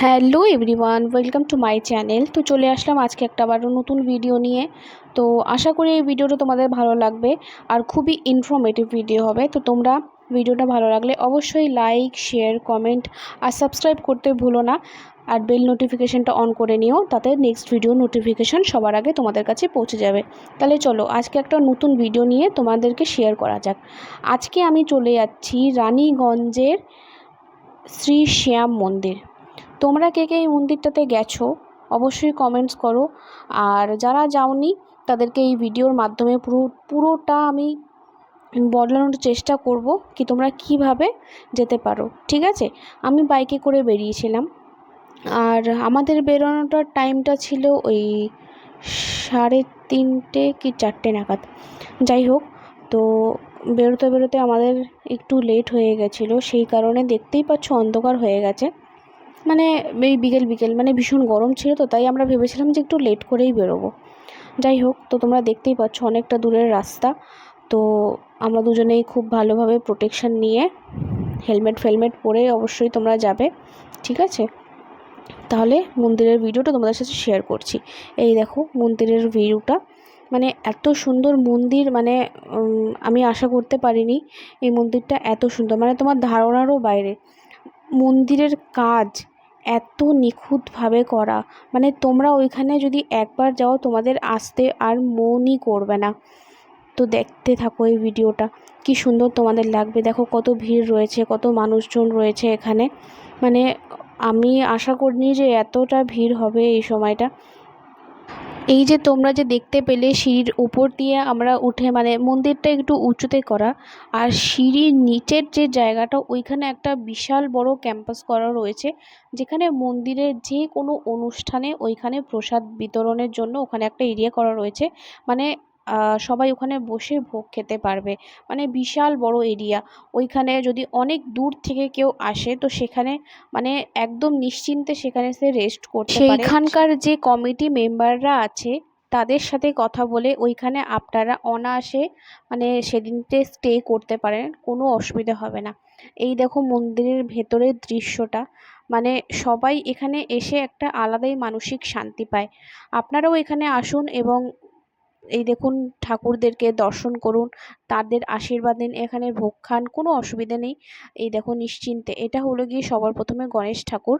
Hello everyone, welcome to my channel. তো চলে আসলাম আজকে একটা আবারও নতুন ভিডিও নিয়ে। তো আশা করি এই ভিডিওটা তোমাদের ভালো লাগবে আর খুবই ইনফরমেটিভ ভিডিও হবে। তো তোমরা ভিডিওটা ভালো লাগলে অবশ্যই লাইক, শেয়ার, কমেন্ট আর সাবস্ক্রাইব করতে ভুলো না। আর বেল নোটিফিকেশানটা অন করে নিও, তাতে নেক্সট ভিডিও নোটিফিকেশান সবার আগে তোমাদের কাছে পৌঁছে যাবে। তাহলে চলো আজকে একটা নতুন ভিডিও নিয়ে তোমাদেরকে শেয়ার করা যাক। আজকে আমি চলে যাচ্ছি রানীগঞ্জের শ্রী শ্যাম মন্দির। তোমরা কে কে এই মন্দিরটাতে গেছো অবশ্যই কমেন্টস করো। আর যারা যাওনি তাদেরকে এই ভিডিওর মাধ্যমে পুরোটা আমি বলানোর চেষ্টা করব কি তোমরা কিভাবে যেতে পারো। ঠিক আছে, আমি বাইকে করে বেরিয়েছিলাম আর আমাদের বেরোনোটার টাইমটা ছিল ওই 3:30 কি 4টে নাগাদ। যাই হোক, তো বেরোতে বেরোতে আমাদের একটু লেট হয়ে গেছিলো, সেই কারণে দেখতেই পাচ্ছ অন্ধকার হয়ে গেছে। মানে এই বিকেল বিকেল মানে ভীষণ গরম ছিল, তো তাই আমরা ভেবেছিলাম যে একটু লেট করেই বেরোবো। যাই হোক, তো তোমরা দেখতেই পাচ্ছ অনেকটা দূরের রাস্তা। তো আমরা দুজনেই খুব ভালোভাবে প্রোটেকশান নিয়ে হেলমেট ফেলমেট পরে অবশ্যই তোমরা যাবে। ঠিক আছে, তাহলে মন্দিরের ভিডিওটা তোমাদের সাথে শেয়ার করছি। এই দেখো মন্দিরের ভিউটা, মানে এত সুন্দর মন্দির, মানে আমি আশা করতে পারিনি এই মন্দিরটা এত সুন্দর, মানে তোমার ধারণারও বাইরে। মন্দিরের কাজ এত নিখুঁতভাবে করা, মানে তোমরা ওইখানে যদি একবার যাও তোমাদের আসতে আর মনই করবে না। তো দেখতে থাকো এই ভিডিওটা, কি সুন্দর তোমাদের লাগবে। দেখো কত ভিড় রয়েছে, কত মানুষজন রয়েছে এখানে। মানে আমি আশা করিনি যে এতটা ভিড় হবে এই সময়টা। এই যে তোমরা যে দেখতে পেলে সিঁড়ির উপর দিয়ে আমরা উঠে, মানে মন্দিরটা একটু উঁচুতে করা, আর সিঁড়ির নিচের যে জায়গাটা ওইখানে একটা বিশাল বড় ক্যাম্পাস করা রয়েছে, যেখানে মন্দিরের যে কোনো অনুষ্ঠানে ওইখানে প্রসাদ বিতরণের জন্য ওখানে একটা এরিয়া করা রয়েছে। মানে সবাই ওখানে বসে ভোগ খেতে পারবে, মানে বিশাল বড় এরিয়া। ওইখানে যদি অনেক দূর থেকে কেউ আসে তো সেখানে মানে একদম নিশ্চিন্তে সেখানে সে রেস্ট করতে পারে। সেইখানকার যে কমিটি মেম্বাররা আছে তাদের সাথে কথা বলে ওইখানে আপনারা অনায়াসে মানে সেদিনকে স্টে করতে পারেন, কোনো অসুবিধা হবে না। এই দেখো মন্দিরের ভেতরের দৃশ্যটা, মানে সবাই এখানে এসে একটা আলাদাই মানসিক শান্তি পায়। আপনারাও এখানে আসুন এবং এই দেখুন ঠাকুরদেরকে দর্শন করুন, তাদের আশীর্বাদ নিন, এখানে ভোগ খান, কোনো অসুবিধা নেই। এই দেখো নিশ্চিন্তে, এটা হলো গিয়ে সবার প্রথমে গণেশ ঠাকুর।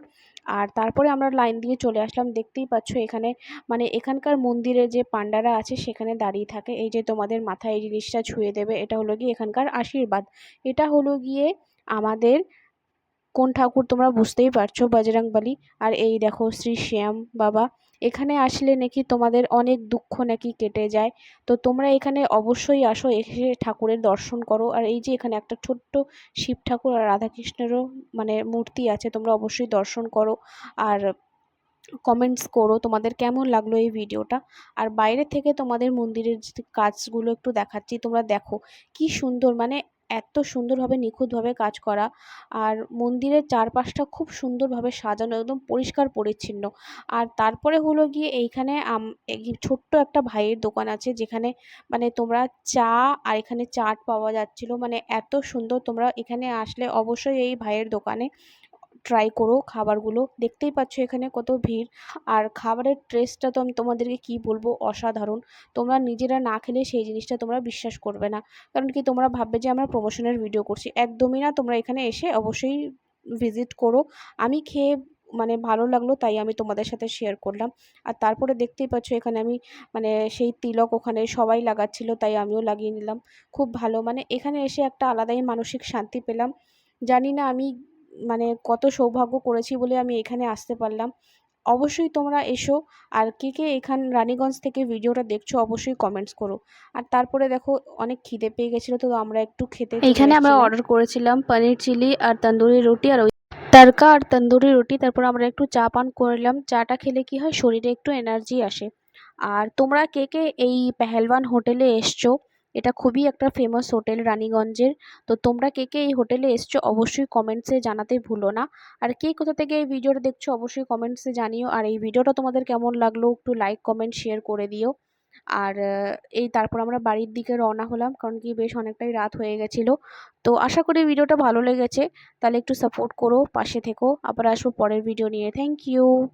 আর তারপরে আমরা লাইন দিয়ে চলে আসলাম, দেখতেই পাচ্ছ এখানে মানে এখানকার মন্দিরে যে পান্ডারা আছে সেখানে দাঁড়িয়ে থাকে, এই যে তোমাদের মাথায় এই জিনিসটা ছুঁয়ে দেবে, এটা হলো গিয়ে এখানকার আশীর্বাদ। এটা হলো গিয়ে আমাদের কোন ঠাকুর তোমরা বুঝতেই পারছো, বজরংবলী। আর এই দেখো শ্রী শ্যাম বাবা, এখানে আসলে নাকি তোমাদের অনেক দুঃখ নাকি কেটে যায়। তো তোমরা এখানে অবশ্যই আসো, এসে ঠাকুরের দর্শন করো। আর এই যে এখানে একটা ছোট্ট শিব ঠাকুর আর রাধাকৃষ্ণেরও মানে মূর্তি আছে, তোমরা অবশ্যই দর্শন করো। আর কমেন্টস করো তোমাদের কেমন লাগলো এই ভিডিওটা। আর বাইরে থেকে তোমাদের মন্দিরের যে কাজগুলো একটু দেখাচ্ছি, তোমরা দেখো কি সুন্দর, মানে এত সুন্দরভাবে নিখুঁতভাবে কাজ করা। আর মন্দিরের চারপাশটা খুব সুন্দরভাবে সাজানো, একদম পরিষ্কার পরিচ্ছন্ন। আর তারপরে হলো গিয়ে এইখানে এই ছোট্ট একটা ভাইয়ের দোকান আছে, যেখানে মানে তোমরা চা আর এখানে চাট পাওয়া যাচ্ছিল, মানে এত সুন্দর। তোমরা এখানে আসলে অবশ্যই এই ভাইয়ের দোকানে ট্রাই করো খাবারগুলো। দেখতেই পাচ্ছ এখানে কত ভিড়। আর খাবারের টেস্টটা তো আমি তোমাদেরকে কি বলবো, অসাধারণ। তোমরা নিজেরা না খেলে সেই জিনিসটা তোমরা বিশ্বাস করবে না। কারণ কি তোমরা ভাববে যে আমরা প্রমোশনের ভিডিও করছি, একদমই না। তোমরা এখানে এসে অবশ্যই ভিজিট করো। আমি খেয়ে মানে ভালো লাগলো তাই আমি তোমাদের সাথে শেয়ার করলাম। আর তারপরে দেখতেই পাচ্ছ এখানে আমি মানে সেই তিলক ওখানে সবাই লাগাচ্ছিল, তাই আমিও লাগিয়ে নিলাম। খুব ভালো, মানে এখানে এসে একটা আলাদাই মানসিক শান্তি পেলাম। জানি না আমি মানে কত সৌভাগ্য করেছি বলে আমি এখানে আসতে পারলাম। অবশ্যই তোমরা এসো। আর কে কে এখান রানীগঞ্জ থেকে ভিডিওটা দেখছো অবশ্যই কমেন্টস করো। আর তারপরে দেখো অনেক খিদে পেয়ে গেছিলো, তো আমরা একটু খেতে চলে এইখানে আমরা এসেছিলাম। অর্ডার করেছিলাম পনির চিলি আর তন্দুরি রুটি আর ওই তড়কা আর তন্দুরি রুটি। তারপর আমরা একটু চা পান করলাম। চাটা খেলে কি হয়, শরীরে একটু এনার্জি আসে। আর তোমরা কে কে এই পেহেলওয়ান হোটেলে এসছো, এটা খুবই একটা ফেমাস হোটেল রানীগঞ্জের। তো তোমরা কে কে এই হোটেলে এসছো অবশ্যই কমেন্টসে জানাতে ভুলো না। আর কে কোথা থেকে এই ভিডিওটা দেখছো অবশ্যই কমেন্টসে জানিও। আর এই ভিডিওটা তোমাদের কেমন লাগলো একটু লাইক কমেন্ট শেয়ার করে দিও। আর এই তারপর আমরা বাড়ির দিকে রওনা হলাম, কারণ কি বেশ অনেকটাই রাত হয়ে গেছিলো। তো আশা করি ভিডিওটা ভালো লেগেছে, তাহলে একটু সাপোর্ট করো, পাশে থেকো। আবার আসবো পরের ভিডিও নিয়ে। Thank you.